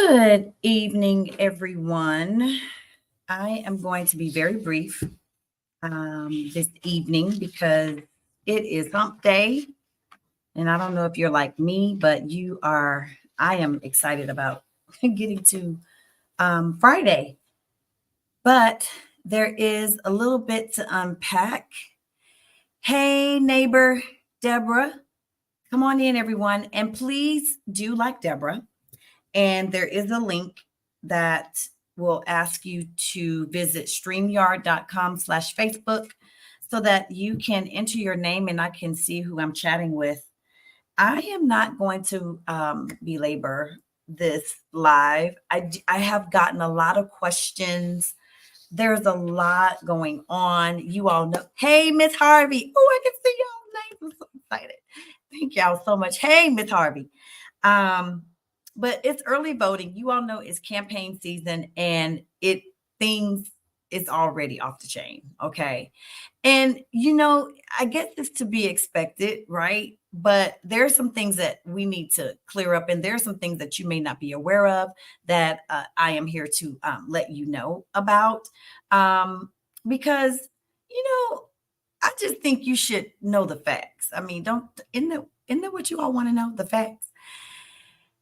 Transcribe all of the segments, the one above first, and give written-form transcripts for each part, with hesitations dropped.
Good evening, everyone. I am going to be very brief this evening because it is hump day. And I don't know if you're like me, but I am excited about getting to Friday. But there is a little bit to unpack. Hey, neighbor Deborah, come on in, everyone. And please do like Deborah. And there is a link that will ask you to visit streamyard.com/Facebook so that you can enter your name and I can see who I'm chatting with. I am not going to belabor this live. I have gotten a lot of questions. There's a lot going on. You all know. Hey, Miss Harvey. Oh, I can see y'all names. I'm so excited. Thank y'all so much. Hey, Miss Harvey. But it's early voting. You all know it's campaign season and things is already off the chain. Okay. And I guess it's to be expected, right? But there are some things that we need to clear up, and there are some things that you may not be aware of that I am here to let you know about. Because I just think you should know the facts. I mean, isn't that what you all want to know? The facts.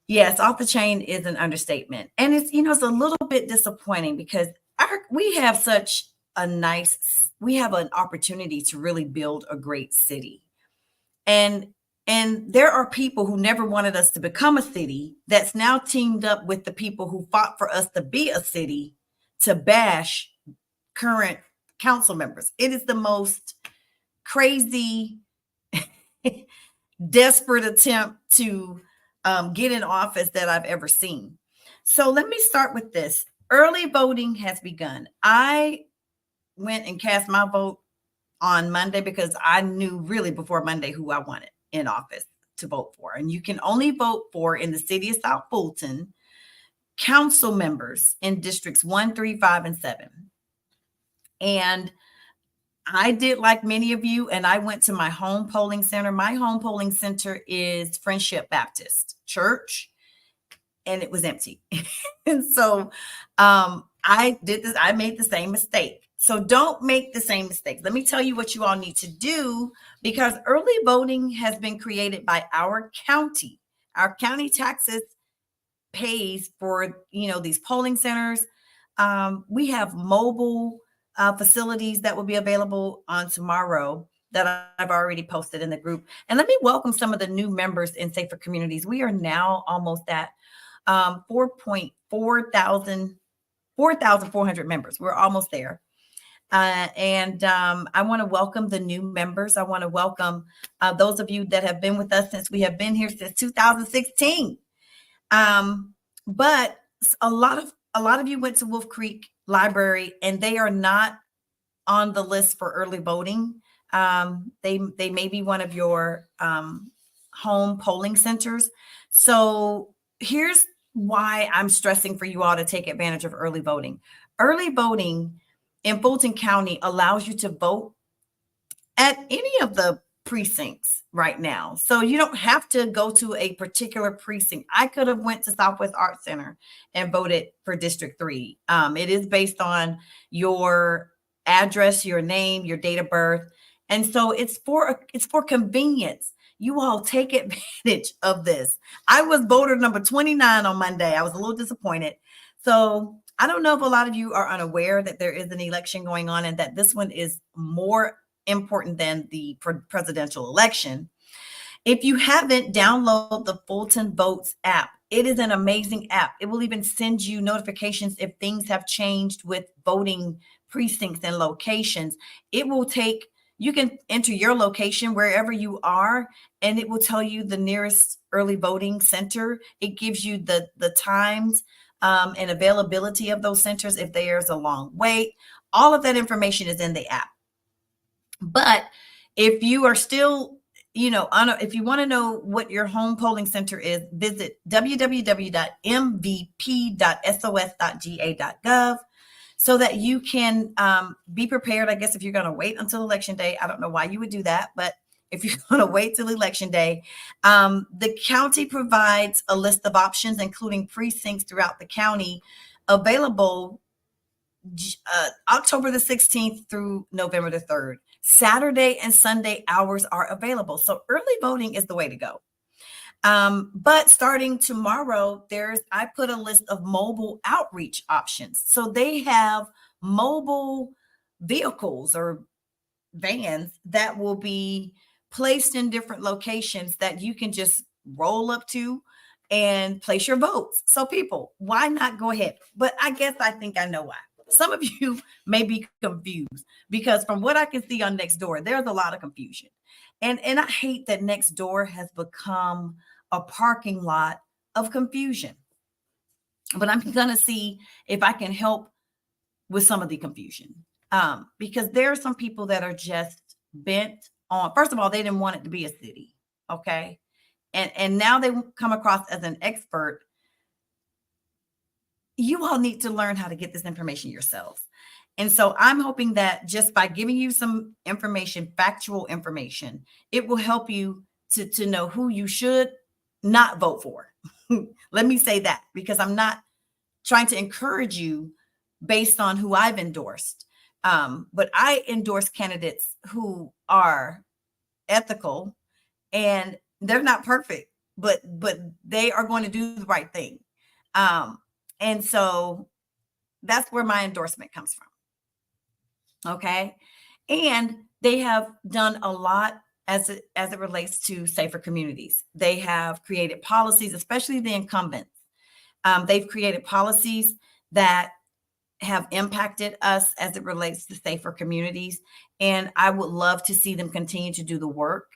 Yes, off the chain is an understatement. And it's a little bit disappointing because we have we have an opportunity to really build a great city. And there are people who never wanted us to become a city that's now teamed up with the people who fought for us to be a city to bash current council members. It is the most crazy, desperate attempt to get in office that I've ever seen. So let me start with this. Early voting has begun. I went and cast my vote on Monday because I knew really before Monday who I wanted in office to vote for. And you can only vote for, in the city of South Fulton, council members in districts 1, 3, 5, and 7. And I did like many of you, and I went to my home polling center. My home polling center is Friendship Baptist Church, and it was empty. And so I did this. I made the same mistake. So don't make the same mistakes. Let me tell you what you all need to do, because early voting has been created by our county. Our county taxes pays for, these polling centers. We have mobile facilities that will be available on tomorrow that I've already posted in the group. And let me welcome some of the new members in Safer Communities. We are now almost at 4,400 members. We're almost there. And I want to welcome the new members. I want to welcome those of you that have been with us since we have been here since 2016. But a lot of you went to Wolf Creek Library, and they are not on the list for early voting. They may be one of your home polling centers. So here's why I'm stressing for you all to take advantage of early voting. Early voting in Fulton County allows you to vote at any of the precincts right now. So you don't have to go to a particular precinct. I could have went to Southwest Art Center and voted for District 3. It is based on your address, your name, your date of birth. And so it's for convenience. You all take advantage of this. I was voter number 29 on Monday. I was a little disappointed. So I don't know if a lot of you are unaware that there is an election going on and that this one is more important than the presidential election. If you haven't, download the Fulton Votes app. It is an amazing app. It will even send you notifications if things have changed with voting precincts and locations. You can enter your location wherever you are, and it will tell you the nearest early voting center. It gives you the times and availability of those centers if there's a long wait. All of that information is in the app. But if you are still, if you want to know what your home polling center is, visit www.mvp.sos.ga.gov so that you can be prepared. I guess if you're going to wait until election day, I don't know why you would do that, but if you're going to wait till election day. The county provides a list of options, including precincts throughout the county, available October the 16th through November the 3rd. Saturday and Sunday hours are available. So early voting is the way to go. But starting tomorrow, I put a list of mobile outreach options. So they have mobile vehicles or vans that will be placed in different locations that you can just roll up to and place your votes. So people, why not go ahead? But I think I know why. Some of you may be confused because from what I can see on Nextdoor, there's a lot of confusion. And I hate that Nextdoor has become a parking lot of confusion. But I'm going to see if I can help with some of the confusion. Because there are some people that are just bent on, first of all, they didn't want it to be a city. Okay. And now they come across as an expert. You all need to learn how to get this information yourselves. And so I'm hoping that just by giving you some information, factual information, it will help you to know who you should not vote for. Let me say that, because I'm not trying to encourage you based on who I've endorsed. But I endorse candidates who are ethical, and they're not perfect, but they are going to do the right thing. And so that's where my endorsement comes from. Okay. And they have done a lot as it relates to safer communities. They have created policies, especially the incumbents. They've created policies that have impacted us as it relates to safer communities. And I would love to see them continue to do the work.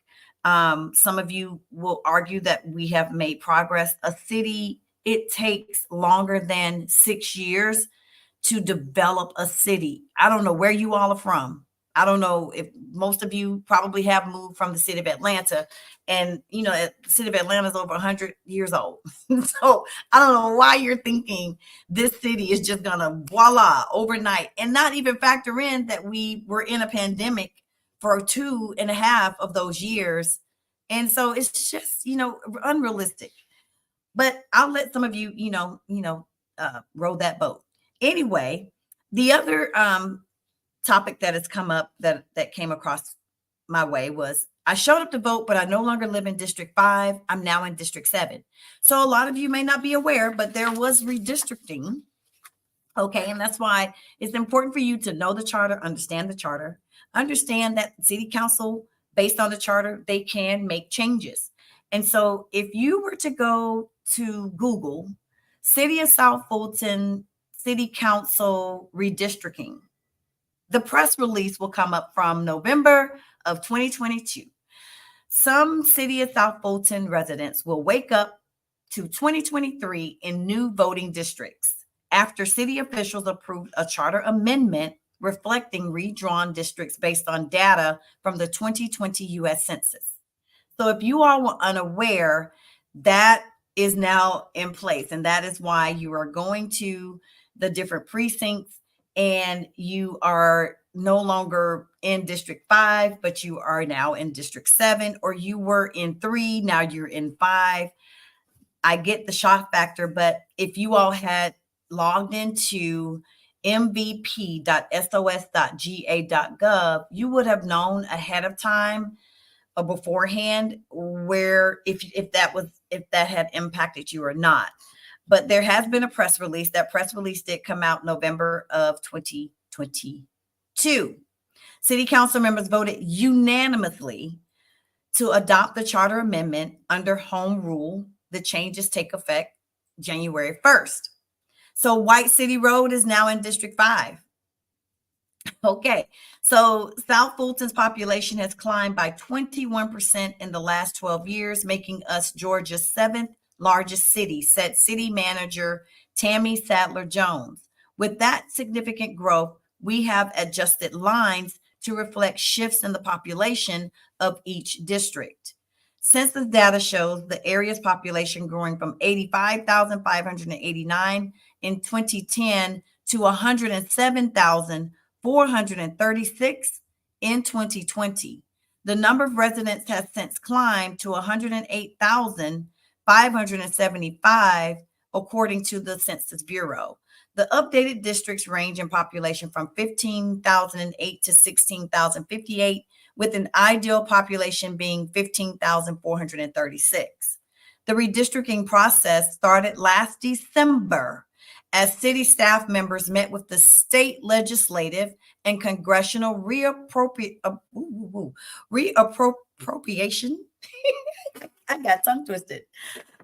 Some of you will argue that we have made progress. A city, it takes longer than 6 years to develop a city. I don't know where you all are from. I don't know if most of you probably have moved from the city of Atlanta, and the city of Atlanta is over 100 years old. So I don't know why you're thinking this city is just gonna voila overnight, and not even factor in that we were in a pandemic for 2.5 of those years. And so it's just, unrealistic. But I'll let some of you, row that boat. Anyway, the other topic that has come up that came across my way was I showed up to vote, but I no longer live in District 5. I'm now in District 7. So a lot of you may not be aware, but there was redistricting. Okay, and that's why it's important for you to know the charter, understand that city council, based on the charter, they can make changes. And so if you were to go to Google, City of South Fulton City Council redistricting, the press release will come up from November of 2022. Some City of South Fulton residents will wake up to 2023 in new voting districts after city officials approved a charter amendment reflecting redrawn districts based on data from the 2020 U.S. Census. So if you all were unaware, that is now in place, and that is why you are going to the different precincts, and you are no longer in District 5, but you are now in District 7, or you were in 3, now you're in 5. I get the shock factor, but if you all had logged into mvp.sos.ga.gov, you would have known ahead of time or beforehand where if that had impacted you or not. But there has been a press release. That press release did come out November of 2022. City council members voted unanimously to adopt the charter amendment under home rule. The changes take effect January 1st. So White City Road is now in District 5. Okay, so South Fulton's population has climbed by 21% in the last 12 years, making us Georgia's 7th largest city, said city manager Tammy Sadler Jones. With that significant growth, we have adjusted lines to reflect shifts in the population of each district. Census data shows the area's population growing from 85,589 in 2010 to 107,436 in 2020. The number of residents has since climbed to 108,575, according to the Census Bureau. The updated districts range in population from 15,008 to 16,058, with an ideal population being 15,436. The redistricting process started last December as city staff members met with the state legislative and congressional reappropriation I got tongue twisted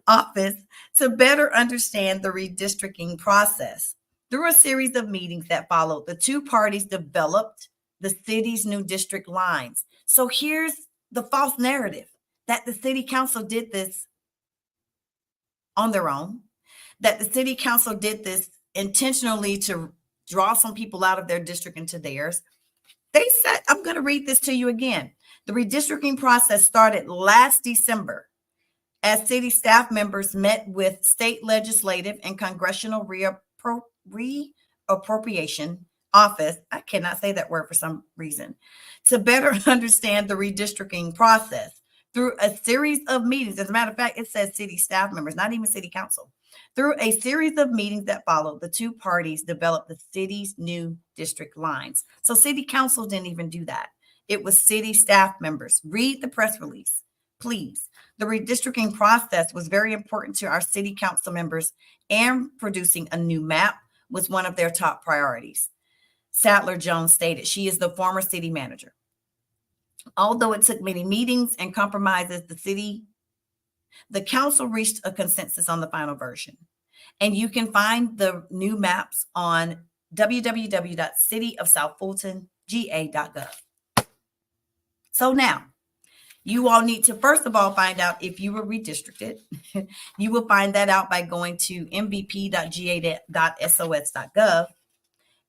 office to better understand the redistricting process. Through a series of meetings that followed, the two parties developed the city's new district lines. So here's the false narrative that the city council did this on their own, that the city council did this intentionally to draw some people out of their district into theirs. They said, I'm going to read this to you again. The redistricting process started last December as city staff members met with state legislative and congressional reappropriation office. I cannot say that word for some reason. To better understand the redistricting process through a series of meetings. As a matter of fact, it says city staff members, not even city council. Through a series of meetings that followed, the two parties developed the city's new district lines. So city council didn't even do that. It was city staff members. Read the press release, please. The redistricting process was very important to our city council members, and producing a new map was one of their top priorities. Sadler Jones stated, she is the former city manager. Although it took many meetings and compromises, the council reached a consensus on the final version. And you can find the new maps on www.cityofsouthfultonga.gov. So now, you all need to, first of all, find out if you were redistricted. You will find that out by going to mvp.ga.sos.gov.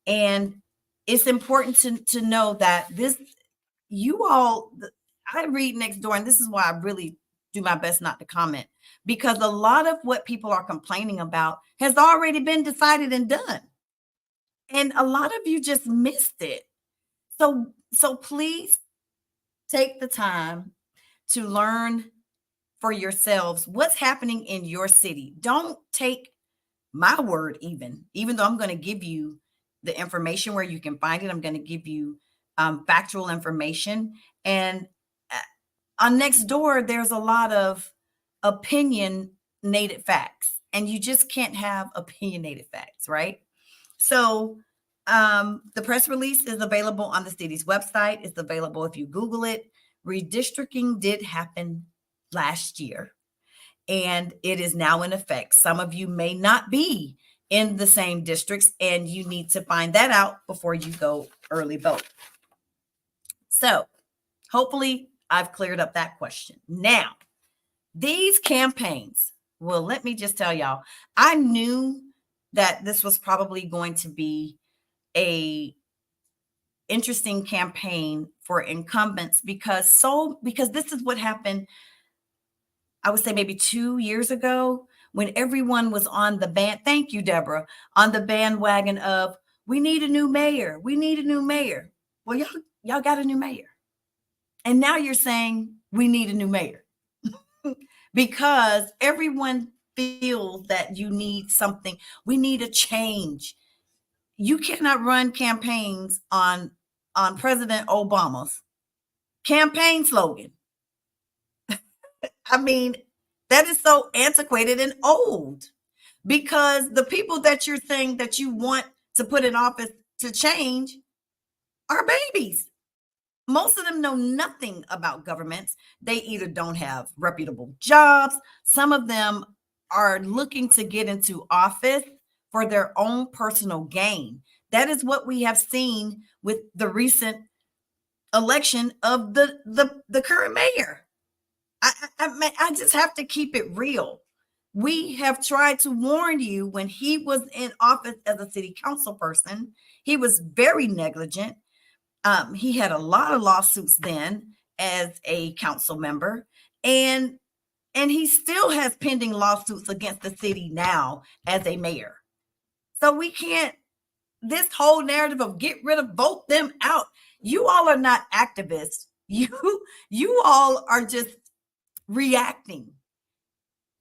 And it's important to know that this, you all, I read next door, and this is why I really do my best not to comment, because a lot of what people are complaining about has already been decided and done. And a lot of you just missed it. So please take the time to learn for yourselves what's happening in your city. Don't take my word, even though I'm going to give you the information where you can find it. I'm going to give you factual information. And on Nextdoor, there's a lot of opinionated facts, and you just can't have opinionated facts, right? So the press release is available on the city's website. It's available if you Google it. Redistricting did happen last year, and it is now in effect. Some of you may not be in the same districts, and you need to find that out before you go early vote. So hopefully I've cleared up that question. Now, these campaigns, well, let me just tell y'all, I knew that this was probably going to be a interesting campaign for incumbents because this is what happened, I would say maybe 2 years ago, when everyone was on the thank you, Deborah, on the bandwagon of, we need a new mayor. We need a new mayor. Well, y'all got a new mayor. And now you're saying we need a new mayor because everyone feels that you need something. We need a change. You cannot run campaigns on President Obama's campaign slogan. I mean, that is so antiquated and old, because the people that you're saying that you want to put in office to change are babies. Most of them know nothing about governments. They either don't have reputable jobs. Some of them are looking to get into office for their own personal gain. That is what we have seen with the recent election of the current mayor. I just have to keep it real. We have tried to warn you when he was in office as a city council person. He was very negligent. He had a lot of lawsuits then as a council member, and he still has pending lawsuits against the city now as a mayor. So we can't, this whole narrative of get rid of, vote them out. You all are not activists. You all are just reacting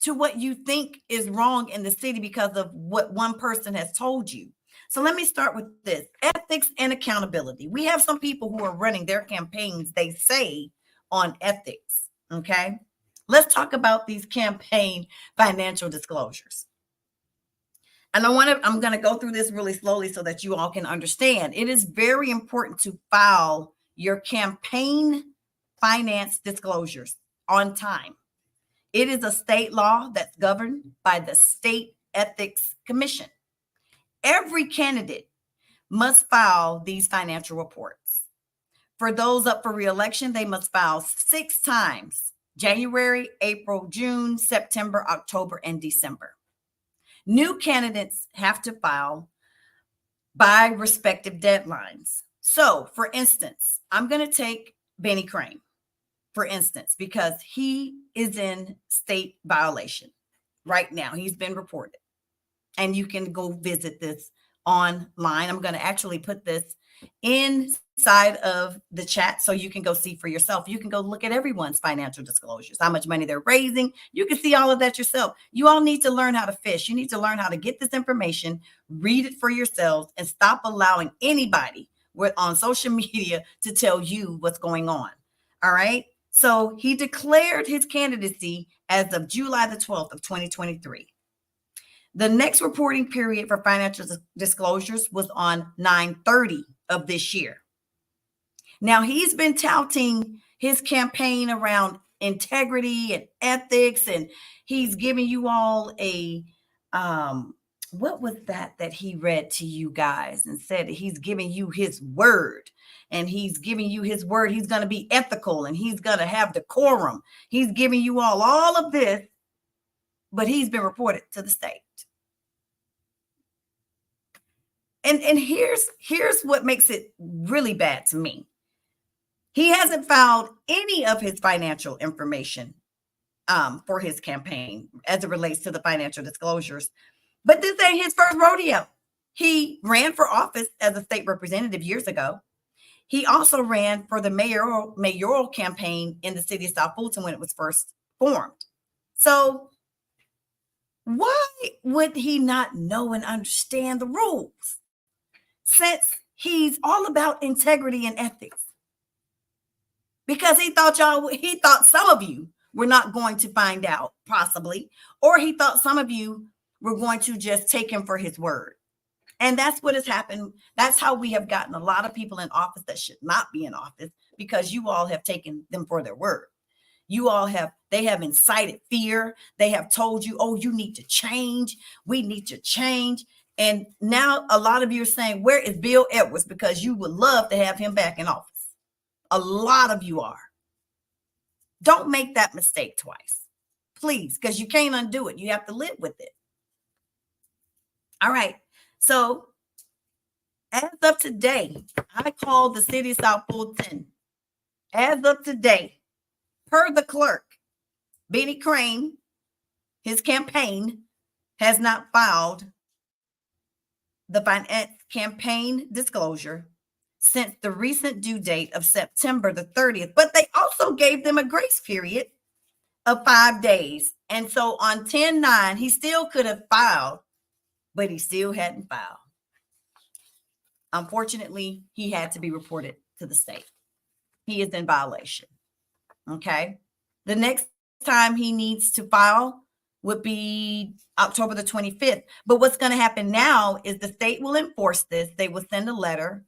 to what you think is wrong in the city because of what one person has told you. So let me start with this: ethics and accountability. We have some people who are running their campaigns, they say, on ethics. Okay. Let's talk about these campaign financial disclosures. And I'm going to go through this really slowly so that you all can understand. It is very important to file your campaign finance disclosures on time. It is a state law that's governed by the State Ethics Commission. Every candidate must file these financial reports. For those up for reelection, they must file 6 times: January, April, June, September, October, and December. New candidates have to file by respective deadlines. So, for instance, I'm going to take Benny Crane, for instance, because he is in state violation right now. He's been reported. And you can go visit this online. I'm going to actually put this inside of the chat so you can go see for yourself. You can go look at everyone's financial disclosures, how much money they're raising. You can see all of that yourself. You all need to learn how to fish. You need to learn how to get this information, read it for yourselves, and stop allowing anybody on social media to tell you what's going on. All right. So he declared his candidacy as of July the 12th of 2023. The next reporting period for financial disclosures was on 9/30 of this year. Now, he's been touting his campaign around integrity and ethics, and he's giving you all a, what was that he read to you guys and said he's giving you his word, and he's giving you his word. He's going to be ethical and he's going to have decorum. He's giving you all of this, but he's been reported to the state. And here's what makes it really bad to me. He hasn't filed any of his financial information for his campaign as it relates to the financial disclosures. But this ain't his first rodeo. He ran for office as a state representative years ago. He also ran for the mayoral campaign in the city of South Fulton when it was first formed. So why would he not know and understand the rules, since he's all about integrity and ethics? Because he thought some of you were not going to find out, possibly, or he thought some of you were going to just take him for his word. And that's what has happened. That's how we have gotten a lot of people in office that should not be in office, because you all have taken them for their word. They have incited fear. They have told you, oh, you need to change. We need to change. And now a lot of you are saying, where is Bill Edwards? Because you would love to have him back in office. A lot of you are. Don't make that mistake twice, please, because you can't undo it. You have to live with it. All right. So as of today, I called the city of South Fulton. As of today, per the clerk, Benny Crane, his campaign has not filed the finance campaign disclosure since the recent due date of September the 30th. But they also gave them a grace period of 5 days. And so on 10/9, he still could have filed, but he still hadn't filed. Unfortunately, he had to be reported to the state. He is in violation. Okay. The next time he needs to file would be October the 25th. But what's going to happen now is the state will enforce this. They will send a letter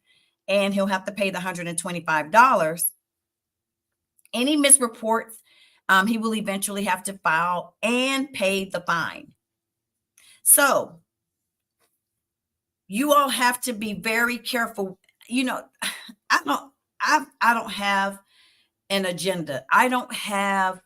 and he'll have to pay the $125. Any misreports, he will eventually have to file and pay the fine. So you all have to be very careful. You know, I don't have an agenda. I don't have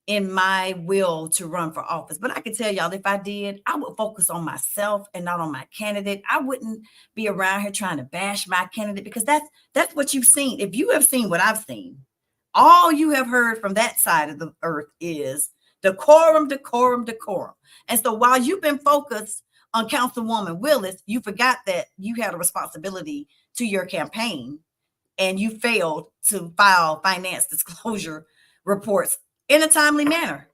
in my will to run for office, but I can tell y'all, if I did, I would focus on myself and not on my candidate. I wouldn't be around here trying to bash my candidate, because that's what you've seen. If you have seen what I've seen, all you have heard from that side of the earth is decorum, decorum, decorum. And so while you've been focused on Councilwoman Willis, you forgot that you had a responsibility to your campaign and you failed to file finance disclosure reports in a timely manner.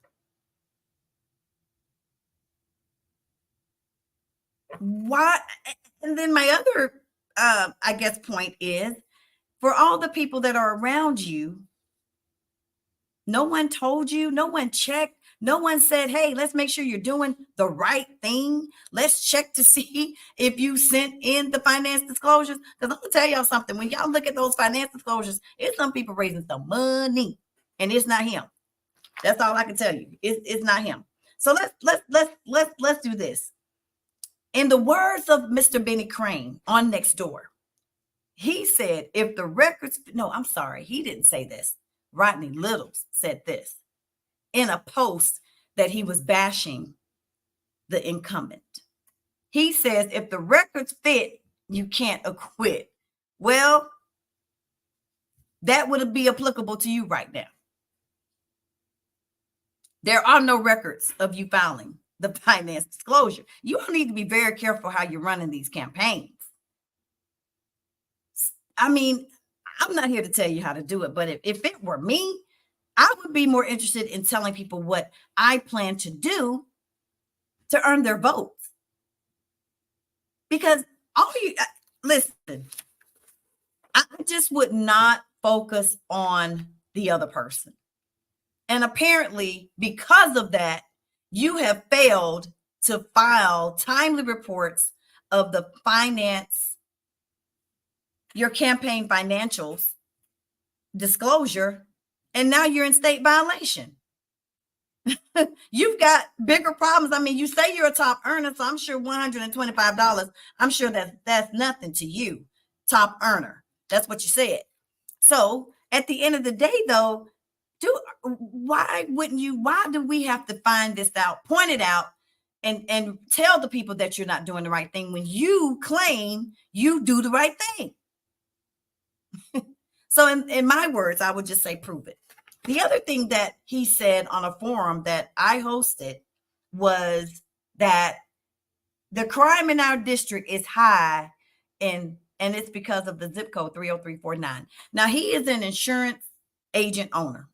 Why? And then my other, I guess, point is for all the people that are around you, no one told you, no one checked, no one said, hey, let's make sure you're doing the right thing. Let's check to see if you sent in the finance disclosures. Because I'm going to tell y'all something. When y'all look at those finance disclosures, it's some people raising some money, and it's not him. That's all I can tell you. It's not him. So let's do this. In the words of Mr. Benny Crane on Nextdoor, he said, if the records, no, I'm sorry, he didn't say this. Rodney Littles said this in a post that he was bashing the incumbent. He says, if the records fit, you can't acquit. Well, that would be applicable to you right now. There are no records of you filing the finance disclosure. You all need to be very careful how you're running these campaigns. I mean, I'm not here to tell you how to do it, but if it were me, I would be more interested in telling people what I plan to do to earn their votes. Because listen, I just would not focus on the other person. And apparently, because of that, you have failed to file timely reports of the your campaign financials disclosure, and now you're in state violation. You've got bigger problems. I mean, you say you're a top earner, so I'm sure $125, I'm sure that's nothing to you, top earner. That's what you said. So at the end of the day, though, why do we have to find this out, point it out, and tell the people that you're not doing the right thing when you claim you do the right thing? So in my words, I would just say, prove it. The other thing that he said on a forum that I hosted was that the crime in our district is high, and it's because of the zip code 30349. Now, he is an insurance agent owner.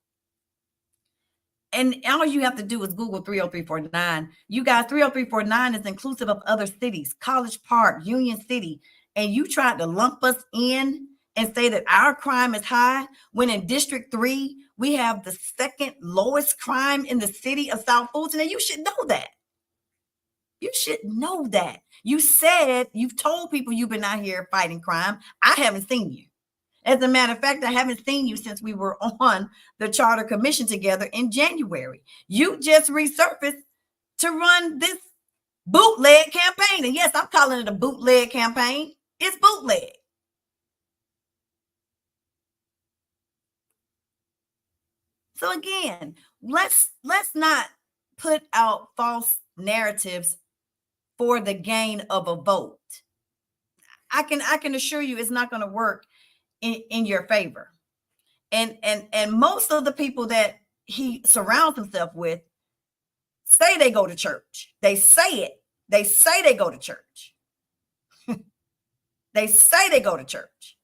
And all you have to do is Google 30349. You guys, 30349 is inclusive of other cities, College Park, Union City. And you tried to lump us in and say that our crime is high, when in District 3, we have the second lowest crime in the city of South Fulton. And you should know that. You should know that. You've told people you've been out here fighting crime. I haven't seen you. As a matter of fact, I haven't seen you since we were on the Charter Commission together in January. You just resurfaced to run this bootleg campaign. And yes, I'm calling it a bootleg campaign. It's bootleg. So again, let's not put out false narratives for the gain of a vote. I can assure you it's not going to work in your favor. And most of the people that he surrounds himself with say they go to church. They say it. They say they go to church. They say they go to church.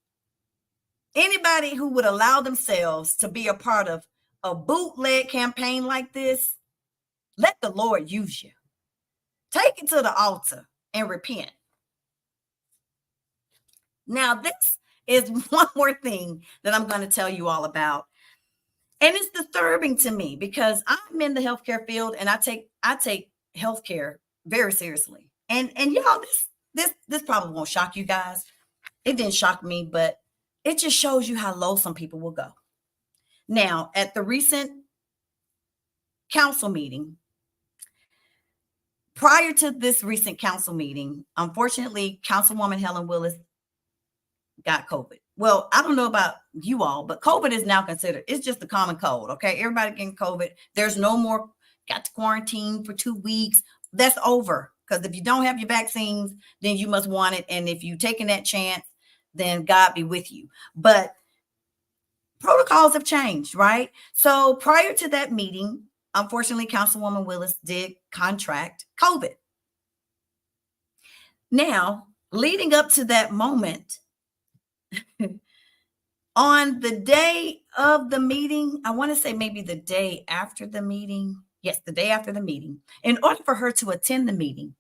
Anybody who would allow themselves to be a part of a bootleg campaign like this, let the Lord use you. Take it to the altar and repent. Now, this is one more thing that I'm going to tell you all about. And it's disturbing to me because I'm in the healthcare field and I take healthcare very seriously. And y'all, this probably won't shock you guys. It didn't shock me, but it just shows you how low some people will go. Now, at the recent council meeting, prior to this recent council meeting, unfortunately, Councilwoman Helen Willis got COVID. Well, I don't know about you all, but COVID is now considered, it's just a common cold, okay? Everybody getting COVID. There's no more, got to quarantine for 2 weeks. That's over. Because if you don't have your vaccines, then you must want it. And if you're taking that chance, then God be with you. But protocols have changed, right? So prior to that meeting, unfortunately, Councilwoman Willis did contract COVID. Now, leading up to that moment, On the day of the meeting, I want to say maybe the day after the meeting. Yes, the day after the meeting. In order for her to attend the meeting,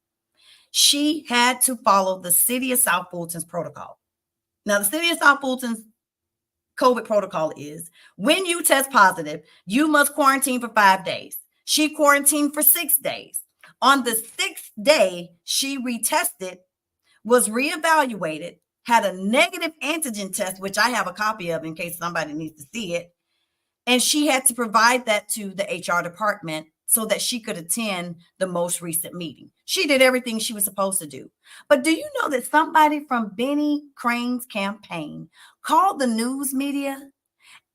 she had to follow the city of South Fulton's protocol. Now, the city of South Fulton's COVID protocol is when you test positive, you must quarantine for 5 days. She quarantined for 6 days. On the 6th day, she retested, was reevaluated, had a negative antigen test, which I have a copy of in case somebody needs to see it. And she had to provide that to the HR department so that she could attend the most recent meeting. She did everything she was supposed to do. But do you know that somebody from Benny Crane's campaign called the news media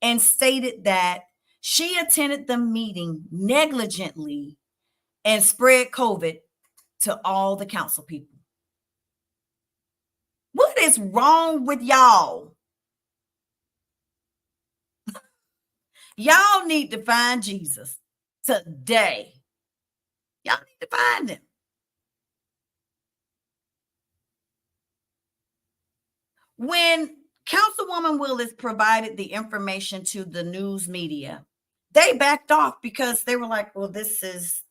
and stated that she attended the meeting negligently and spread COVID to all the council people? What is wrong with y'all? Y'all need to find Jesus today. Y'all need to find him. When Councilwoman Willis provided the information to the news media, they backed off because they were like, well, this is,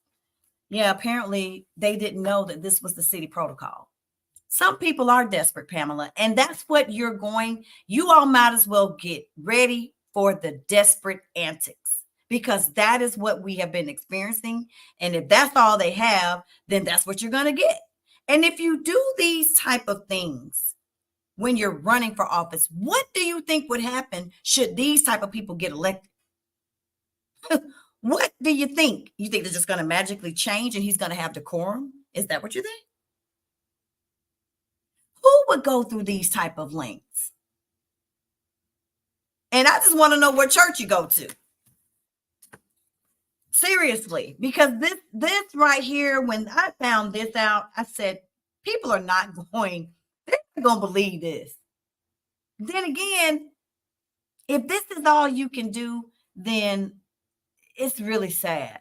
apparently they didn't know that this was the city protocol. Some people are desperate, Pamela, and that's what you all might as well get ready for the desperate antics, because that is what we have been experiencing. And if that's all they have, then that's what you're going to get. And if you do these type of things when you're running for office, what do you think would happen should these type of people get elected? What do you think? You think they're just going to magically change and he's going to have decorum? Is that what you think? Who would go through these type of lengths? And I just want to know what church you go to. Seriously, because this right here, when I found this out, I said, people are not going to believe this. Then again, if this is all you can do, then it's really sad.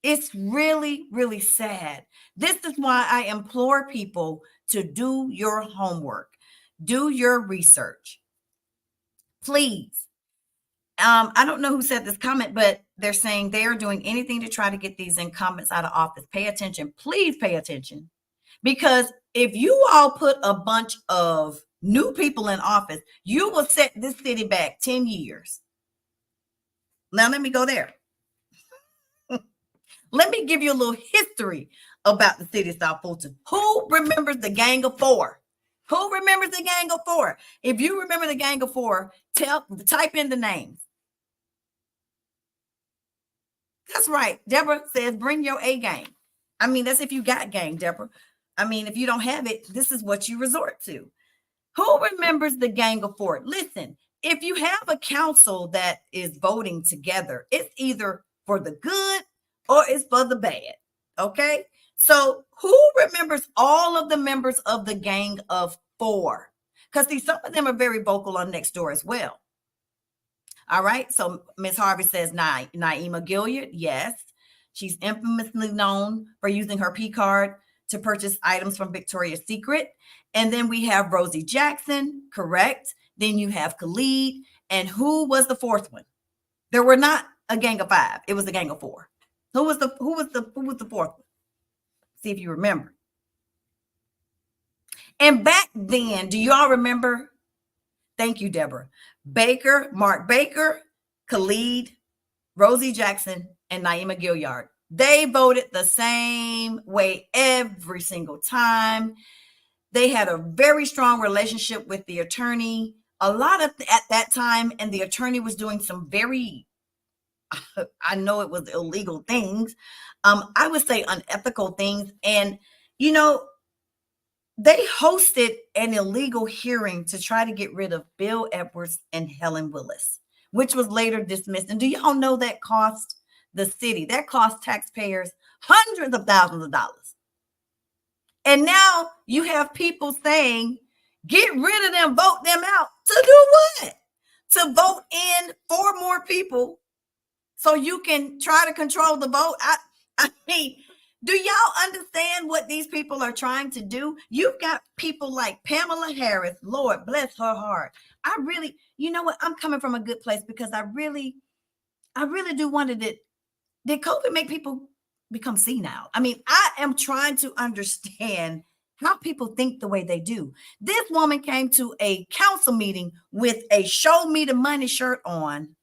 It's really, really sad. This is why I implore people to do your homework, do your research. Please. I don't know who said this comment, but they're saying they are doing anything to try to get these incumbents out of office. Pay attention. Please pay attention. Because if you all put a bunch of new people in office, you will set this city back 10 years. Now, let me go there. Let me give you a little history about the city of South Fulton. Who remembers the Gang of Four? Who remembers the Gang of Four? If you remember the Gang of Four, type in the names. That's right. Deborah says, bring your A game. I mean, that's if you got game, Deborah. I mean, if you don't have it, this is what you resort to. Who remembers the Gang of Four? Listen, if you have a council that is voting together, it's either for the good or it's for the bad. Okay? So who remembers all of the members of the Gang of Four? Because see, some of them are very vocal on Nextdoor as well. All right. So Ms. Harvey says Naima Gilliard. Yes. She's infamously known for using her P card to purchase items from Victoria's Secret. And then we have Rosie Jackson. Correct. Then you have Khalid. And who was the fourth one? There were not a gang of five. It was a gang of four. Who was the fourth one? See if you remember. And back then, do you all remember? Thank you, Deborah. Mark Baker, Khalid, Rosie Jackson, and Naima Gilliard. They voted the same way every single time. They had a very strong relationship with the attorney. At that time, and the attorney was doing some very, I know it was illegal things. I would say unethical things. And, they hosted an illegal hearing to try to get rid of Bill Edwards and Helen Willis, which was later dismissed. And do y'all know that cost the city, that cost taxpayers hundreds of thousands of dollars? And now you have people saying, get rid of them, vote them out. To do what? To vote in 4 more people so you can try to control the vote. I mean, do y'all understand what these people are trying to do? You've got people like Pamela Harris, Lord bless her heart. I really, you know what? I'm coming from a good place because I really do wonder that did COVID make people become senile? I mean, I am trying to understand how people think the way they do. This woman came to a council meeting with a show me the money shirt on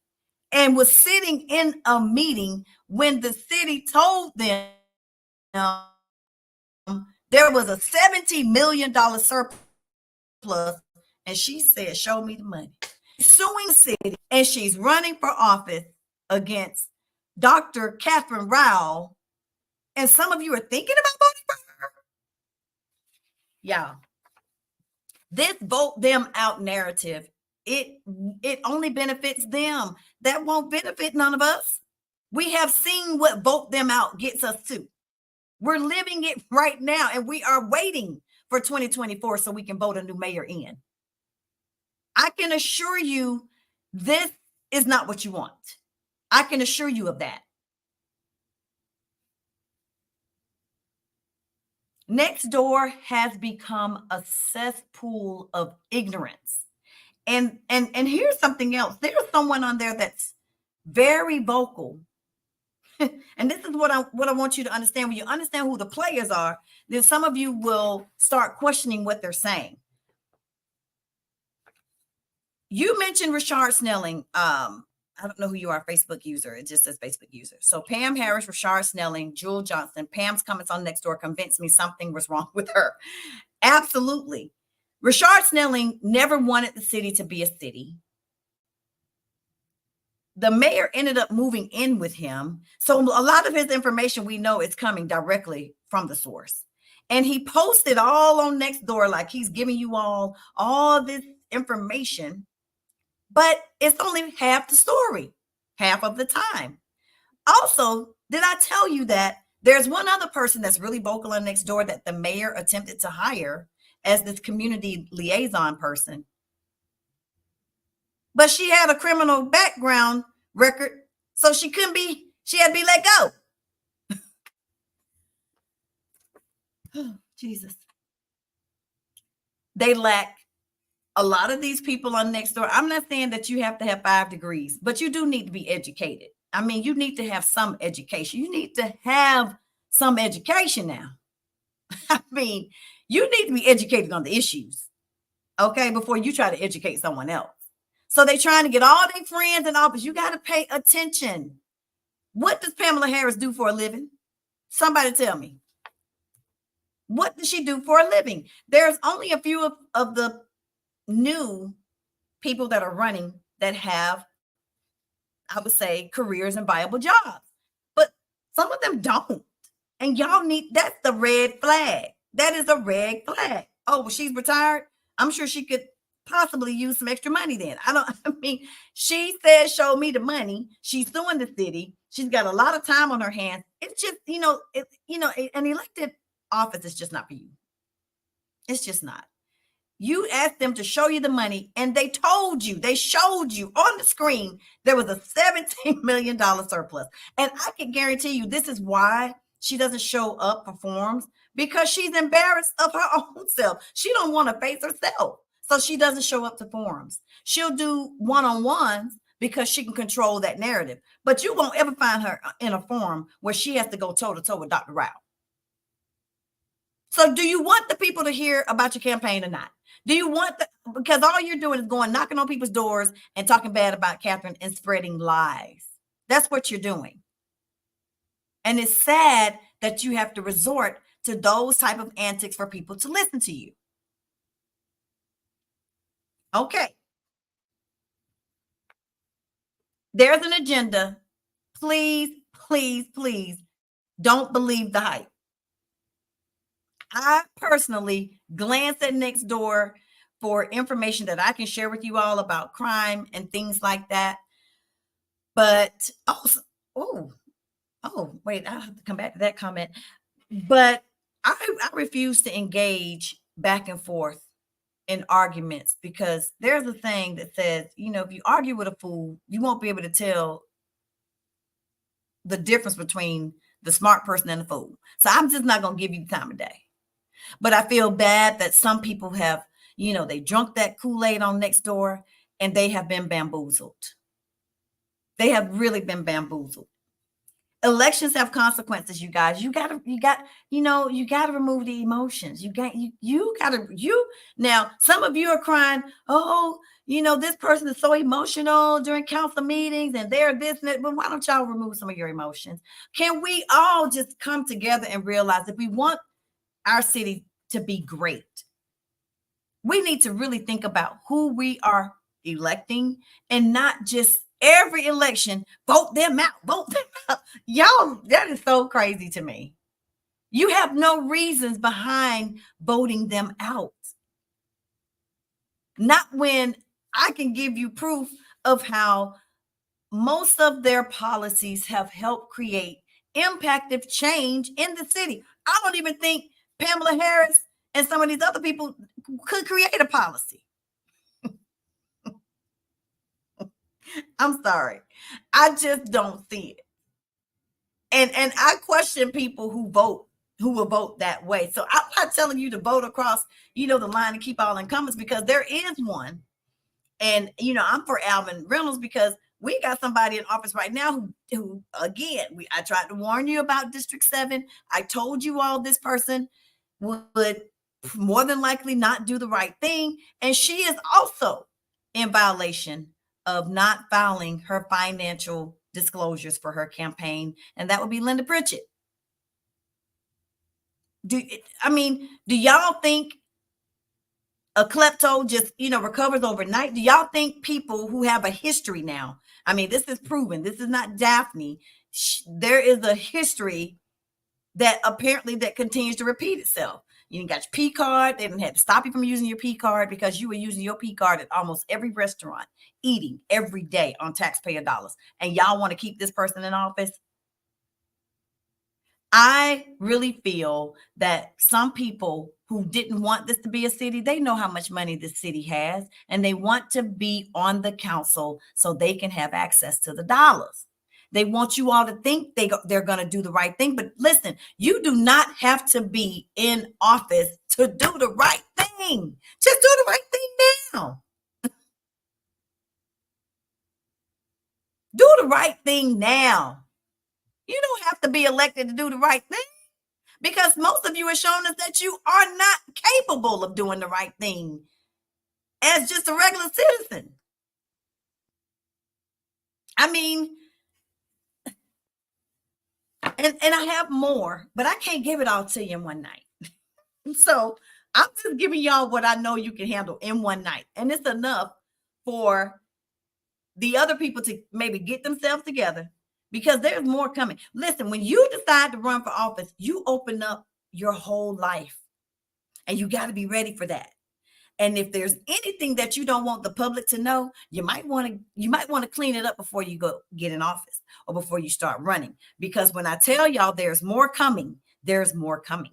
and was sitting in a meeting when the city told them there was a $70 million surplus. And she said, show me the money. Suing the city, and she's running for office against Dr. Catherine Rowell. And some of you are thinking about voting for her. Yeah. This vote them out narrative, it only benefits them. That won't benefit none of us. We have seen what vote them out gets us to. We're living it right now, and we are waiting for 2024 so we can vote a new mayor in. I can assure you this is not what you want. I can assure you of that. Next door has become a cesspool of ignorance. And here's something else. There's someone on there that's very vocal. And this is what I want you to understand. When you understand who the players are, then some of you will start questioning what they're saying. You mentioned Rashard Snelling. I don't know who you are, Facebook user. It just says Facebook user. So Pam Harris, Rashard Snelling, Jewel Johnson. Pam's comments on Nextdoor convinced me something was wrong with her. Absolutely. Rashard Snelling never wanted the city to be a city. The mayor ended up moving in with him. So a lot of his information we know is coming directly from the source. And he posted all on Nextdoor like he's giving you all this information. But it's only half the story, half of the time. Also, did I tell you that there's one other person that's really vocal on Nextdoor that the mayor attempted to hire as this community liaison person? But she had a criminal background record, so she had to be let go. Oh, Jesus. They lack a lot of these people on Nextdoor. I'm not saying that you have to have 5 degrees, but you do need to be educated. I mean, you need to have some education. You need to have some education now. I mean, you need to be educated on the issues, okay, before you try to educate someone else. So they're trying to get all their friends in office. You got to pay attention. What does Pamela Harris do for a living? Somebody tell me. What does she do for a living? There's only a few of the new people that are running that have, I would say, careers and viable jobs. But some of them don't. And y'all that's the red flag. That is a red flag. Oh, well, she's retired. I'm sure she could possibly use some extra money then. She said, show me the money. She's suing the city. She's got a lot of time on her hands. It's just, an elected office is just not for you. It's just not. You asked them to show you the money, and they showed you on the screen there was a $17 million surplus. And I can guarantee you this is why she doesn't show up for forums, because she's embarrassed of her own self. She don't want to face herself. So she doesn't show up to forums. She'll do one-on-ones because she can control that narrative. But you won't ever find her in a forum where she has to go toe-to-toe with Dr. Rao. So do you want the people to hear about your campaign or not? Do you want because all you're doing is going knocking on people's doors and talking bad about Catherine and spreading lies. That's what you're doing. And it's sad that you have to resort to those type of antics for people to listen to you. Okay. There's an agenda. Please, please, please don't believe the hype. I personally glanced at Nextdoor for information that I can share with you all about crime and things like that. But wait, I have to come back to that comment. But I refuse to engage back and forth in arguments, because there's a thing that says, if you argue with a fool, you won't be able to tell the difference between the smart person and the fool. So I'm just not going to give you the time of day. But I feel bad that some people have They drunk that Kool-Aid on next door, and they have been bamboozled. They have really been bamboozled. Elections have consequences, you guys. You gotta remove the emotions. You now, some of you are crying, oh, this person is so emotional during council meetings and they're this and that. But why don't y'all remove some of your emotions? Can we all just come together and realize if we want our city to be great, we need to really think about who we are electing and not just every election vote them out, vote them out. Y'all, that is so crazy to me. You have no reasons behind voting them out. Not when I can give you proof of how most of their policies have helped create impactive change in the city. I don't even think Pamela Harris and some of these other people could create a policy. I'm sorry. I just don't see it. And I question people who will vote that way. So I'm not telling you to vote across, the line and keep all incumbents, because there is one. And I'm for Alvin Reynolds because we got somebody in office right now who again, I tried to warn you about District 7. I told you all this person would more than likely not do the right thing. And she is also in violation of not filing her financial disclosures for her campaign. And that would be Linda Pritchett. Do y'all think a klepto just, recovers overnight? Do y'all think people who have a history now, this is proven, this is not Daphne. There is a history that apparently that continues to repeat itself. You got your P card. They didn't have to stop you from using your P card because you were using your P card at almost every restaurant, eating every day on taxpayer dollars. And y'all want to keep this person in office? I really feel that some people who didn't want this to be a city, they know how much money this city has, and they want to be on the council so they can have access to the dollars. They want you all to think they're going to do the right thing. But listen, you do not have to be in office to do the right thing. Just do the right thing now. Do the right thing now. You don't have to be elected to do the right thing, because most of you are showing us that you are not capable of doing the right thing as just a regular citizen. And I have more, but I can't give it all to you in one night. So I'm just giving y'all what I know you can handle in one night. And it's enough for the other people to maybe get themselves together, because there's more coming. Listen, when you decide to run for office, you open up your whole life, and you got to be ready for that. And if there's anything that you don't want the public to know, you might want to clean it up before you go get in office or before you start running. Because when I tell y'all there's more coming, there's more coming.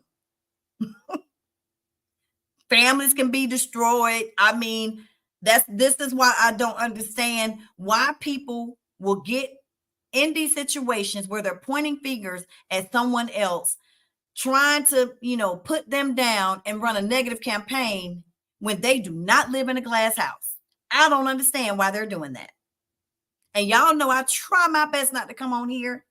Families can be destroyed. This is why I don't understand why people will get in these situations where they're pointing fingers at someone else, trying to, put them down and run a negative campaign when they do not live in a glass house. I don't understand why they're doing that. And y'all know I try my best not to come on here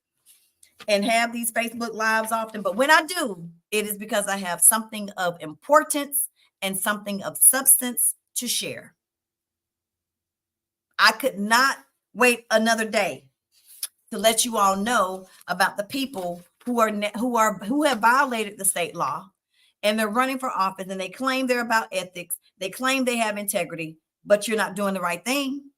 and have these Facebook lives often, but when I do, it is because I have something of importance and something of substance to share. I could not wait another day to let you all know about the people who have violated the state law, and they're running for office, and they claim they're about ethics. They claim they have integrity, but you're not doing the right thing.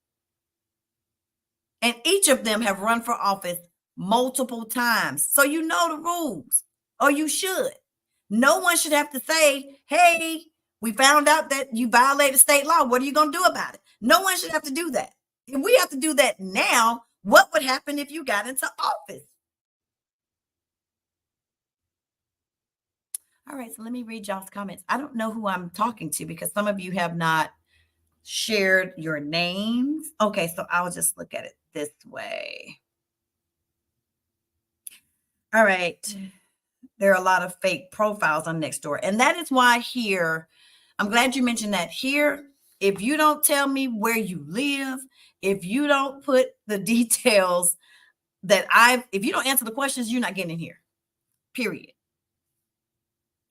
And each of them have run for office multiple times. So you know the rules, or you should. No one should have to say, hey, we found out that you violated state law. What are you going to do about it? No one should have to do that. If we have to do that now, what would happen if you got into office? All right, so let me read y'all's comments. I don't know who I'm talking to because some of you have not shared your names. Okay, so I'll just look at it this way. All right. There are a lot of fake profiles on Nextdoor. And that is why here, I'm glad you mentioned that. Here, if you don't tell me where you live, if you don't put the details if you don't answer the questions, you're not getting in here, period.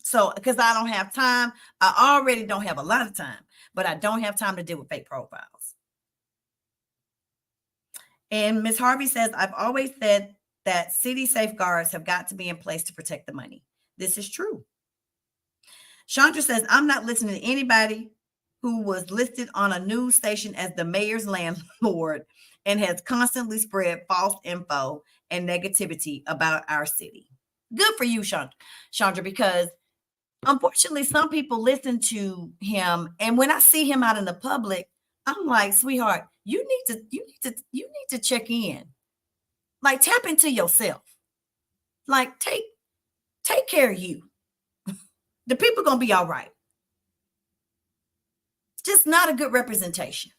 So, because I don't have time, I already don't have a lot of time, but I don't have time to deal with fake profiles. And Ms. Harvey says, I've always said that city safeguards have got to be in place to protect the money. This is true. Chandra says, I'm not listening to anybody who was listed on a news station as the mayor's landlord and has constantly spread false info and negativity about our city. Good for you, Chandra, because unfortunately, some people listen to him. And when I see him out in the public, I'm like, sweetheart, you need to check in. Like, tap into yourself. Like, take care of you. The people gonna be all right. Just not a good representation.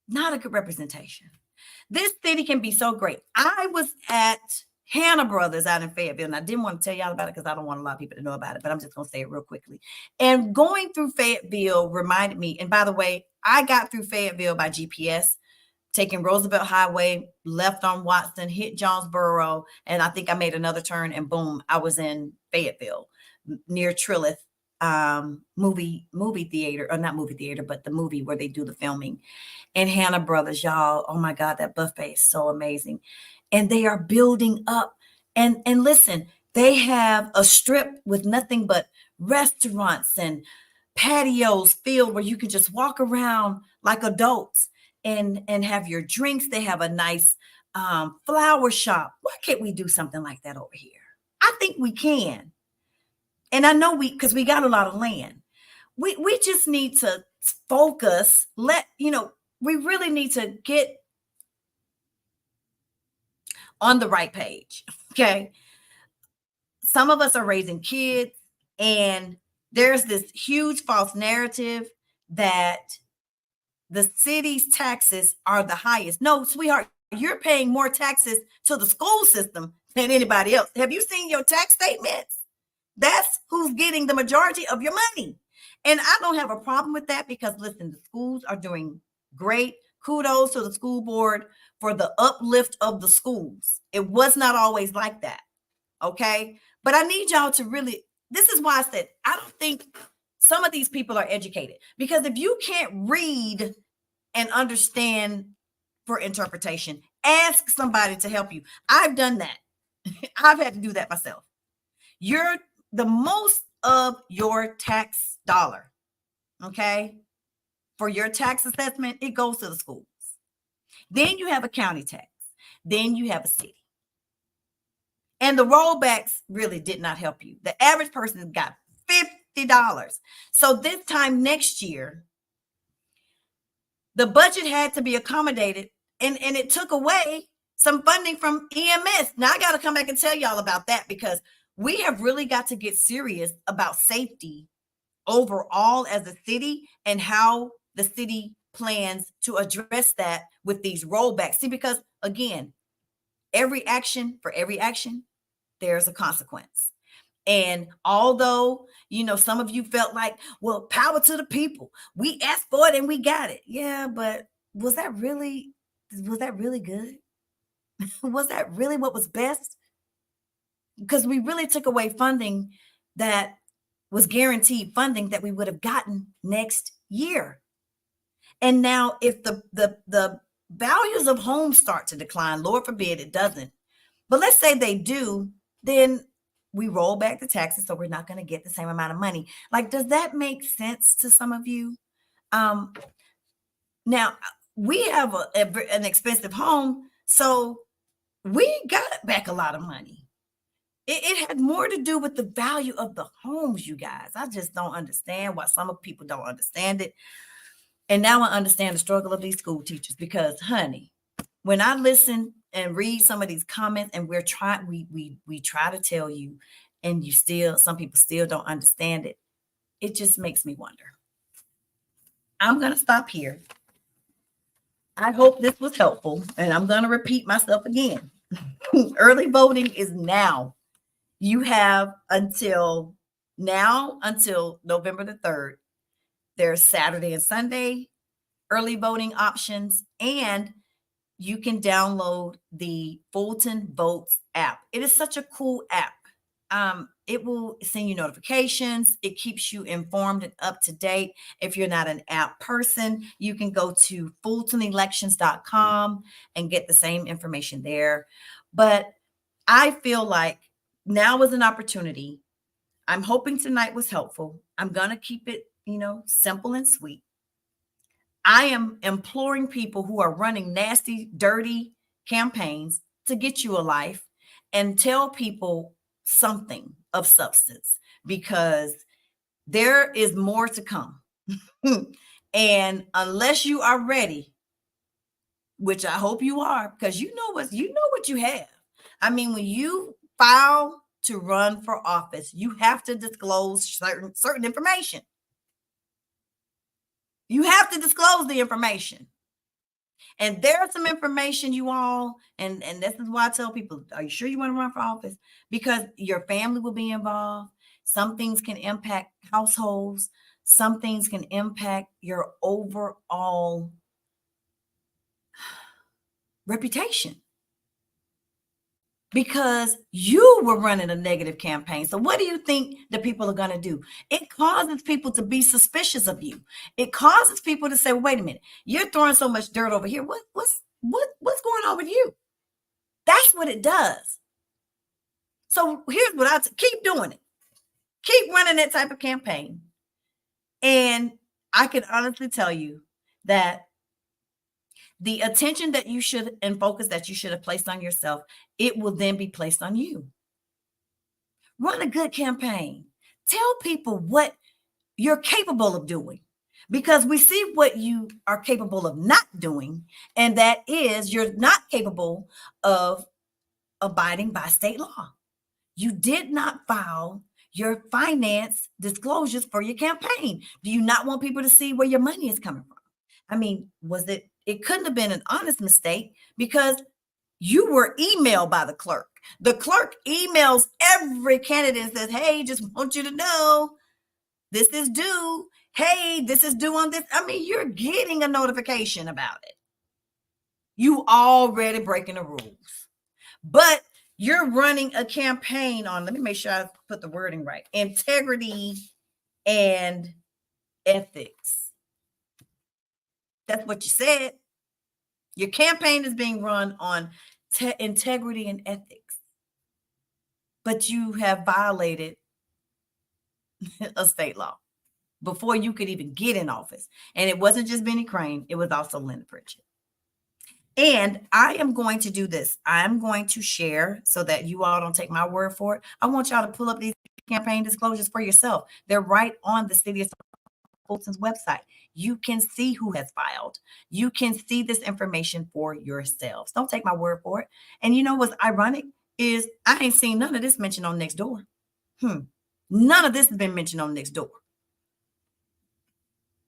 Not a good representation. This city can be so great. I was at Hannah Brothers out in Fayetteville, and I didn't want to tell y'all about it because I don't want a lot of people to know about it, but I'm just going to say it real quickly. And going through Fayetteville reminded me, and by the way, I got through Fayetteville by GPS, taking Roosevelt Highway, left on Watson, hit Jonesboro, and I think I made another turn, and boom, I was in Fayetteville near Trillith movie theater, or not movie theater, but the movie where they do the filming. And Hannah Brothers, y'all, oh my God, that buffet is so amazing. And they are building up. And listen, they have a strip with nothing but restaurants and patios filled where you can just walk around like adults and have your drinks. They have a nice flower shop. Why can't we do something like that over here? I think we can. And I know because we got a lot of land. We just need to focus. We really need to get on the right page. Okay. Some of us are raising kids, and there's this huge false narrative that the city's taxes are the highest. No, sweetheart, you're paying more taxes to the school system than anybody else. Have you seen your tax statements? That's who's getting the majority of your money. And I don't have a problem with that because, listen, the schools are doing great. Kudos to the school board for the uplift of the schools. It was not always like that. Okay. But I need y'all to really, this is why I said, I don't think some of these people are educated, because if you can't read and understand for interpretation, ask somebody to help you. I've done that. I've had to do that myself. You're the most of your tax dollar, okay, for your tax assessment, it goes to the schools. Then you have a county tax. Then you have a city. And the rollbacks really did not help you. The average person got $50. So this time next year, the budget had to be accommodated, and it took away some funding from EMS. Now, I got to come back and tell y'all about that, because we have really got to get serious about safety overall as a city and how the city plans to address that with these rollbacks. See, because again, for every action, there's a consequence. And although, some of you felt like, well, power to the people. We asked for it and we got it. Yeah, but was that really good? Was that really what was best? Because we really took away funding that was guaranteed funding that we would have gotten next year. And now if the values of homes start to decline, Lord forbid it doesn't, but let's say they do, then we roll back the taxes, so we're not going to get the same amount of money. Like, does that make sense to some of you? Now, we have an expensive home, so we got back a lot of money. It had more to do with the value of the homes, you guys. I just don't understand why some people don't understand it. And now I understand the struggle of these school teachers, because, honey, when I listen and read some of these comments, and we try to tell you, and some people still don't understand it. It just makes me wonder. I'm going to stop here. I hope this was helpful, and I'm going to repeat myself again. Early voting is now. You have until November the 3rd There's Saturday and Sunday early voting options, and you can download the Fulton Votes app. It is such a cool app. It will send you notifications. It keeps you informed and up to date. If you're not an app person, you can go to fultonelections.com and get the same information there. But I feel like now is an opportunity. I'm hoping tonight was helpful. I'm going to keep it, simple and sweet. I am imploring people who are running nasty, dirty campaigns to get you a life and tell people something of substance, because there is more to come. And unless you are ready, which I hope you are, because you know what you have. I mean, when you file to run for office, you have to disclose certain information. You have to disclose the information. And there's some information, you all, and this is why I tell people, are you sure you want to run for office? Because your family will be involved. Some things can impact households. Some things can impact your overall reputation, because you were running a negative campaign. So what do you think the people are going to do? It causes people to be suspicious of you. It causes people to say, wait a minute, you're throwing so much dirt over here. What's going on with you? That's what it does. So here's what keep doing it. Keep running that type of campaign. And I can honestly tell you that the attention that you should and focus that you should have placed on yourself, it will then be placed on you. Run a good campaign. Tell people what you're capable of doing, because we see what you are capable of not doing. And that is, you're not capable of abiding by state law. You did not file your finance disclosures for your campaign. Do you not want people to see where your money is coming from? I mean, it couldn't have been an honest mistake, because you were emailed by the clerk. The clerk emails every candidate and says, hey, just want you to know this is due. Hey, this is due on this. I mean, you're getting a notification about it. You already breaking the rules. But you're running a campaign on, let me make sure I put the wording right, integrity and ethics. That's what you said. Your campaign is being run on integrity and ethics, but you have violated a state law before you could even get in office. And it wasn't just Benny Crane, it was also Linda Pritchett. And I am going to do this. I'm going to share, so that you all don't take my word for it. I want y'all to pull up these campaign disclosures for yourself. They're right on the City of Fulton's website. You can see who has filed. You can see this information for yourselves. Don't take my word for it. And you know what's ironic is I ain't seen none of this mentioned on Nextdoor. None of this has been mentioned on Nextdoor.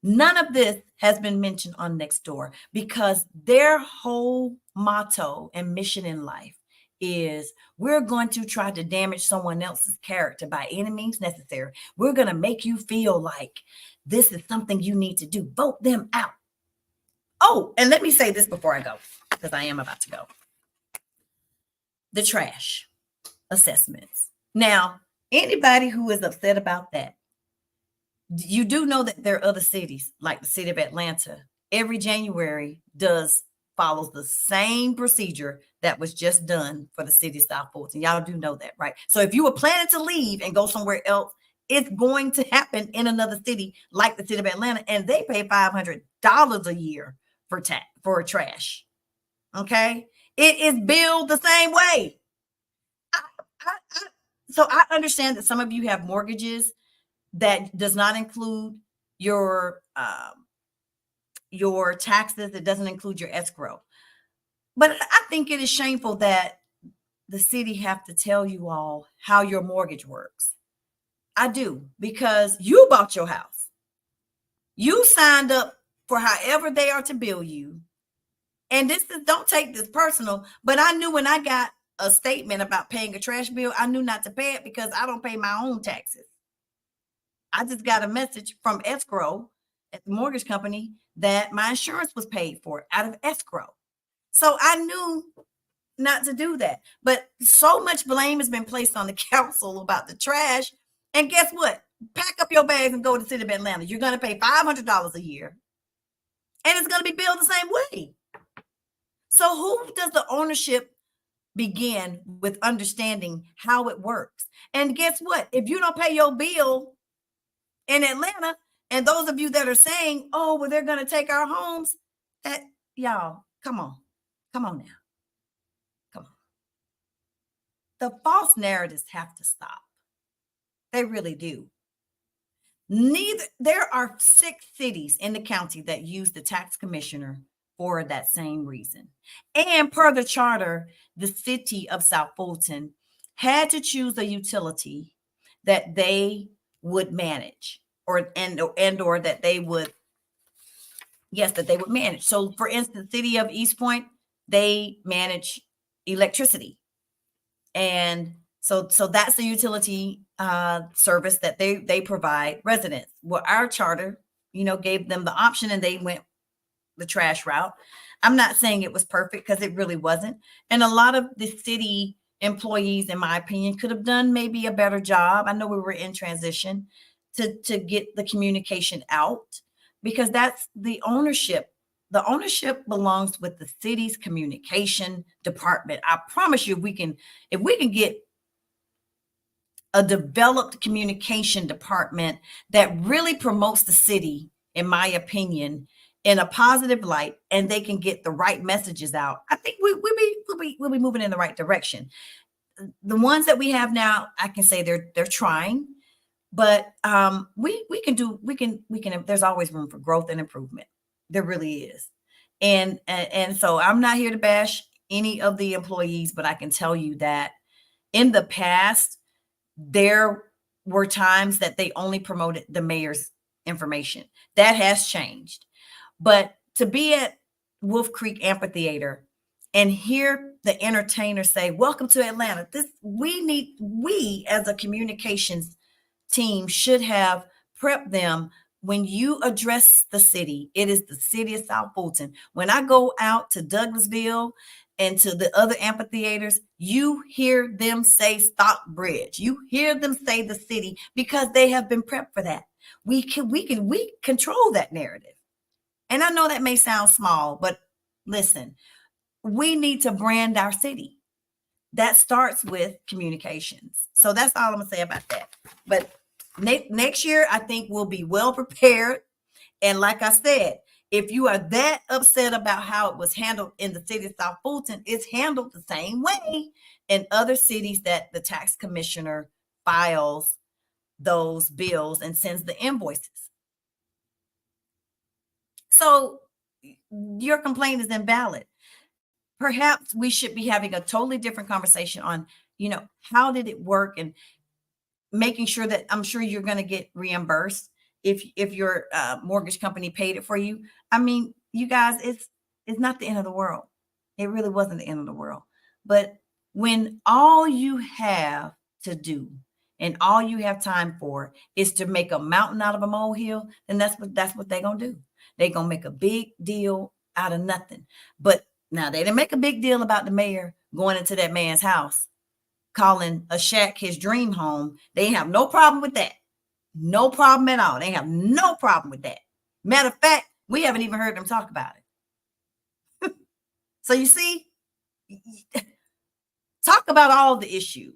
None of this has been mentioned on Nextdoor, because their whole motto and mission in life is, we're going to try to damage someone else's character by any means necessary. We're going to make you feel like this is something you need to do. Vote them out. Oh, and let me say this before I go, because I am about to go. The trash assessments. Now, anybody who is upset about that, you do know that there are other cities, like the city of Atlanta, every January follows the same procedure that was just done for the city of South Fulton. Y'all do know that, right? So if you were planning to leave and go somewhere else, it's going to happen in another city like the city of Atlanta, and they pay $500 a year for trash. Okay? It is billed the same way. So I understand that some of you have mortgages that does not include your taxes. It doesn't include your escrow. But I think it is shameful that the city have to tell you all how your mortgage works. I do, because you bought your house. You signed up for however they are to bill you. And don't take this personal, but I knew when I got a statement about paying a trash bill, I knew not to pay it, because I don't pay my own taxes. I just got a message from escrow at the mortgage company that my insurance was paid for out of escrow. So I knew not to do that. But so much blame has been placed on the council about the trash. And guess what? Pack up your bags and go to the city of Atlanta. You're going to pay $500 a year, and it's going to be billed the same way. So who does the ownership begin with understanding how it works? And guess what? If you don't pay your bill in Atlanta, and those of you that are saying, oh, well, they're going to take our homes, that y'all, come on. Come on now. Come on. The false narratives have to stop. They really do. There are 6 cities in the county that use the tax commissioner for that same reason. And per the charter, the city of South Fulton had to choose a utility that they would manage or that they would manage. So for instance, the city of East Point, they manage electricity. And so that's the utility service that they provide residents. Well, our charter, gave them the option, and they went the trash route. I'm not saying it was perfect, because it really wasn't. And a lot of the city employees, in my opinion, could have done maybe a better job. I know we were in transition to get the communication out, because that's the ownership. The ownership belongs with the city's communication department. I promise you, if we can get a developed communication department that really promotes the city, in my opinion, in a positive light, and they can get the right messages out, I think we'll be moving in the right direction. The ones that we have now, I can say they're trying, but we can. There's always room for growth and improvement. There really is. And so I'm not here to bash any of the employees, but I can tell you that in the past, there were times that they only promoted the mayor's information. That has changed. But to be at Wolf Creek Amphitheater and hear the entertainer say, "Welcome to Atlanta," we as a communications team should have prepped them. When you address the city, it is the city of South Fulton. When I go out to Douglasville and to the other amphitheaters, you hear them say Stockbridge. You hear them say the city, because they have been prepped for that. We control that narrative. And I know that may sound small, but listen, we need to brand our city. That starts with communications. So that's all I'm gonna say about that. But next year, I think we'll be well prepared. And like I said, if you are that upset about how it was handled in the city of South Fulton, it's handled the same way in other cities that the tax commissioner files those bills and sends the invoices. So your complaint is invalid. Perhaps we should be having a totally different conversation on, how did it work, and making sure that I'm sure you're going to get reimbursed if your mortgage company paid it for you. I mean, you guys, it's not the end of the world. It really wasn't the end of the world. But when all you have to do and all you have time for is to make a mountain out of a molehill, then that's what they're going to do. They're going to make a big deal out of nothing. But now, they didn't make a big deal about the mayor going into that man's house, calling a shack his dream home. They have no problem with that. No problem at all. They have no problem with that. Matter of fact, we haven't even heard them talk about it. So you see, talk about all the issues.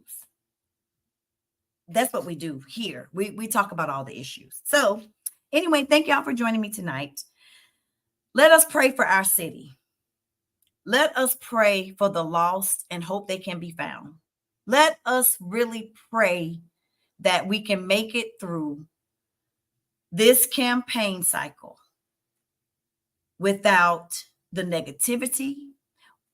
That's what we do here. We talk about all the issues. So anyway, thank y'all for joining me tonight. Let us pray for our city. Let us pray for the lost and hope they can be found. Let us really pray that we can make it through this campaign cycle without the negativity.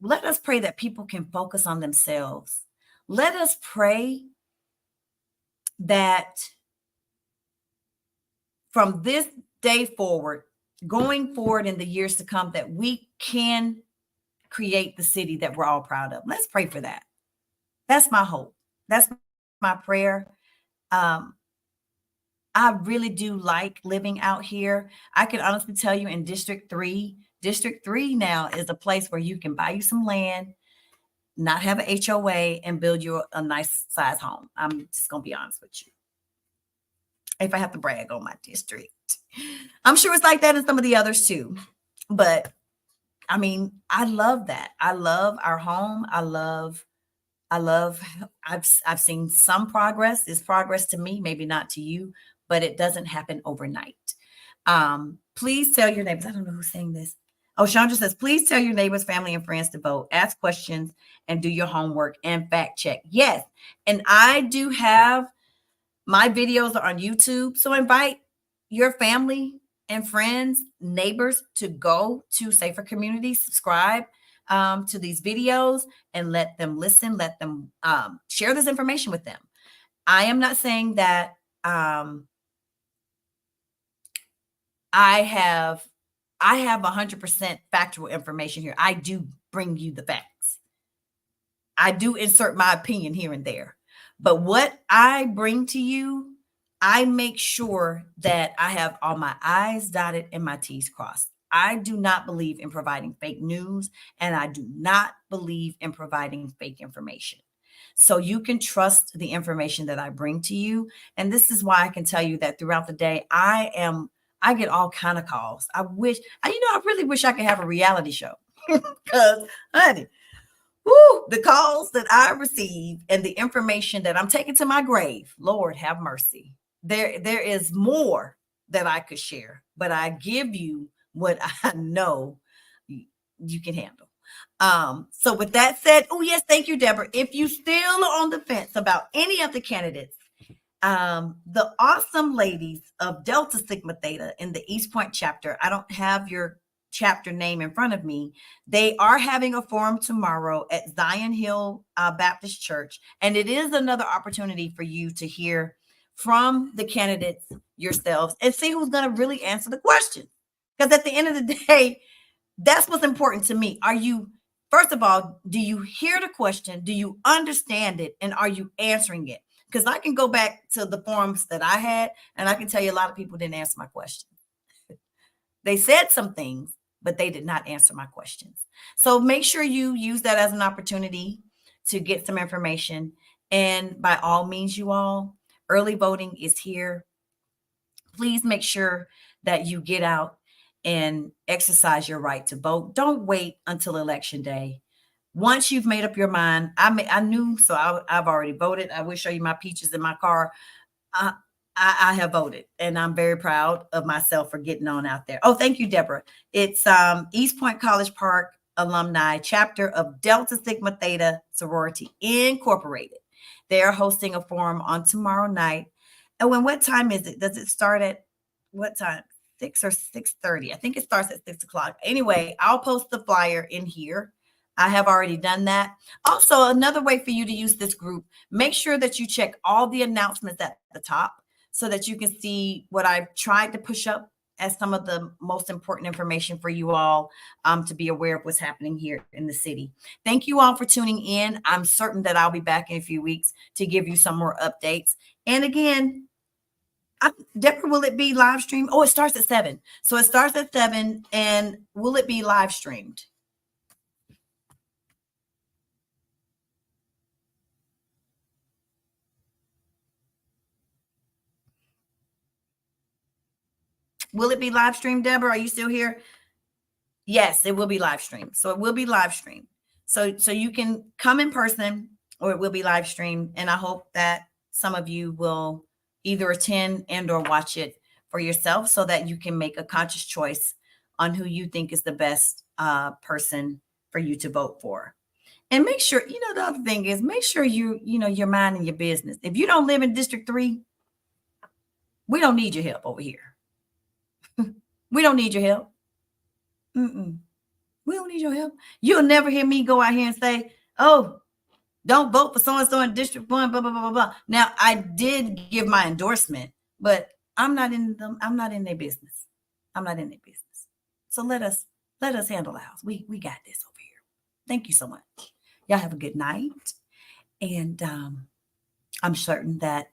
Let us pray that people can focus on themselves. Let us pray that from this day forward, going forward in the years to come, that we can create the city that we're all proud of. Let's pray for that. That's my hope. That's my prayer. I really do like living out here. I can honestly tell you in District 3 now is a place where you can buy you some land, not have an HOA, and build you a nice size home. I'm just going to be honest with you. If I have to brag on my district, I'm sure it's like that in some of the others too. But I mean, I love that. I love our home. I love I've seen some progress. It's progress to me, maybe not to you, but it doesn't happen overnight. Please tell your neighbors. I don't know who's saying this. Oh, Chandra says, please tell your neighbors, family, and friends to vote, ask questions, and do your homework and fact check. Yes. And I do have my videos are on YouTube. So invite your family and friends, neighbors to go to Safer Communities, subscribe to these videos, and let them listen, let them share this information with them. I am not saying that I have 100% factual information here. I do bring you the facts. I do insert my opinion here and there. But what I bring to you, I make sure that I have all my I's dotted and my T's crossed. I do not believe in providing fake news, and I do not believe in providing fake information. So you can trust the information that I bring to you. And this is why I can tell you that throughout the day, I get all kind of calls. I really wish I could have a reality show because, honey, woo, the calls that I receive and the information that I'm taking to my grave, Lord have mercy. There is more that I could share, but I give you what I know you can handle. So with that said, oh yes, thank you, Deborah. If you still are on the fence about any of the candidates, the awesome ladies of Delta Sigma Theta in the East Point chapter, I don't have your chapter name in front of me. They are having a forum tomorrow at Zion Hill Baptist Church. And it is another opportunity for you to hear from the candidates yourselves and see who's going to really answer the question. Because at the end of the day, that's what's important to me. First of all, do you hear the question? Do you understand it? And are you answering it? Because I can go back to the forums that I had, and I can tell you a lot of people didn't answer my question. They said some things, but they did not answer my questions. So make sure you use that as an opportunity to get some information. And by all means, you all, early voting is here. Please make sure that you get out and exercise your right to vote. Don't wait until election day. Once you've made up your mind, I knew, so I've already voted. I will show you my peaches in my car. I have voted, and I'm very proud of myself for getting on out there. Oh, thank you, Deborah. It's East Point College Park alumni chapter of Delta Sigma Theta Sorority Incorporated. They are hosting a forum on tomorrow night. And what time is it? Does it start at what time? 6 or 6:30? I think it starts at 6 o'clock. Anyway, I'll post the flyer in here. I have already done that. Also, another way for you to use this group, make sure that you check all the announcements at the top so that you can see what I've tried to push up as some of the most important information for you all to be aware of what's happening here in the city. Thank you all for tuning in. I'm certain that I'll be back in a few weeks to give you some more updates. And again, Deborah, will it be live streamed? Oh, it starts at 7. So it starts at 7. And will it be live streamed? Will it be live streamed, Deborah? Are you still here? Yes, it will be live streamed. So it will be live streamed. So you can come in person or it will be live streamed. And I hope that some of you will either attend and or watch it for yourself so that you can make a conscious choice on who you think is the best person for you to vote for. And make sure, the other thing is make sure you're minding your business. If you don't live in District 3, we don't need your help over here. We don't need your help. We don't need your help. You'll never hear me go out here and say, oh, don't vote for so-and-so in District 1, blah, blah, blah, blah, blah. Now, I did give my endorsement, but I'm not in their business. I'm not in their business. So let us handle the house. We got this over here. Thank you so much. Y'all have a good night. And I'm certain that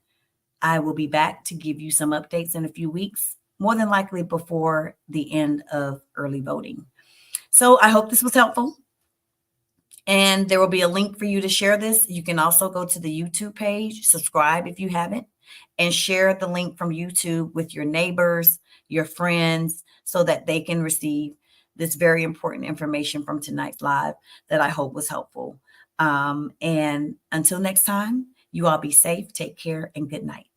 I will be back to give you some updates in a few weeks, more than likely before the end of early voting. So I hope this was helpful. And there will be a link for you to share this. You can also go to the YouTube page, subscribe if you haven't, and share the link from YouTube with your neighbors, your friends, so that they can receive this very important information from tonight's live that I hope was helpful. And until next time, you all be safe, take care, and good night.